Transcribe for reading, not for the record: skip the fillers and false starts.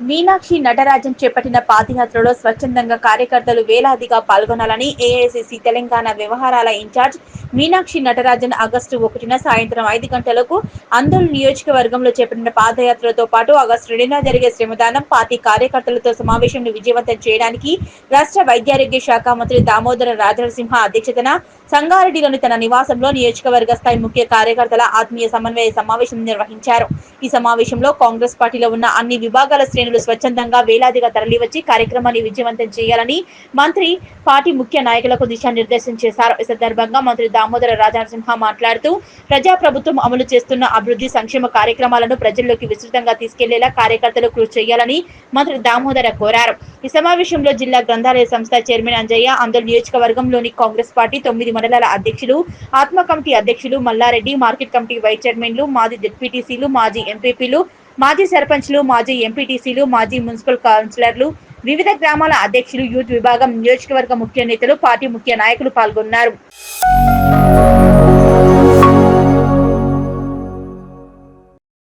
మీనాక్షి నటరాజన్ చేపట్టిన పాదయాత్రలో స్వచ్ఛందంగా కార్యకర్తలు వేలాదిగా పాల్గొనాలని ఏఐసీసీ తెలంగాణ వ్యవహారాల ఇన్ఛార్జ్ మీనాక్షి నటరాజన్ ఆగస్టు 1న సాయంత్రం 5 గంటలకు ఆందోళన నియోజకవర్గంలో చేపట్టిన పాదయాత్రతో పాటు ఆగస్టు 2న జరిగే శ్రమదానం పార్టీ కార్యకర్తలతో సమావేశంను విజయవంతం చేయడానికి రాష్ట్ర వైద్యారోగ్య శాఖ మంత్రి దామోదర రాజనరసింహ అధ్యక్షతన సంగారెడ్డిలోని తన నివాసంలో నియోజకవర్గ స్థాయి ముఖ్య కార్యకర్తల ఆత్మీయ సమన్వయ సమావేశం నిర్వహించారు. ఈ సమావేశంలో కాంగ్రెస్ పార్టీలో ఉన్న అన్ని విభాగాల శ్రేణులు స్వచ్ఛందంగా వేలాదిగా తరలివచ్చి కార్యక్రమాన్ని విజయవంతం చేయాలని మంత్రి పార్టీ ముఖ్య నాయకులకు దిశానిర్దేశం చేశారు. ఈ సందర్భంగా మంత్రి దామోదర రాజనరసింహ మాట్లాడుతూ ప్రజాప్రభుత్వం అమలు చేస్తున్న అభివృద్ధి సంక్షేమ కార్యక్రమాలను ప్రజల్లోకి విస్తృతంగా తీసుకెళ్లేలా కార్యకర్తలు కృషి చేయాలని మంత్రి దామోదర కోరారు. ఈ సమావేశంలో జిల్లా గ్రంథాలయ సంస్థ చైర్మన్ అంజయ్య, ఆందోళన నియోజకవర్గంలోని కాంగ్రెస్ పార్టీ 9 మండలాల అధ్యక్షులు, ఆత్మ కమిటీ అధ్యక్షులు మల్లారెడ్డి, మార్కెట్ కమిటీ వైస్ చైర్మన్లు, మాజీ జెడ్పీటీసీలు, మాజీ ఎంపీపీలు, మాజీ సర్పంచ్లు, మాజీ ఎంపీటీసీలు, మాజీ మున్సిపల్ కౌన్సిలర్లు, వివిధ గ్రామాల అధ్యక్షులు, యూత్ విభాగం, నియోజకవర్గ ముఖ్య నేతలు, పార్టీ ముఖ్య నాయకులు పాల్గొన్నారు.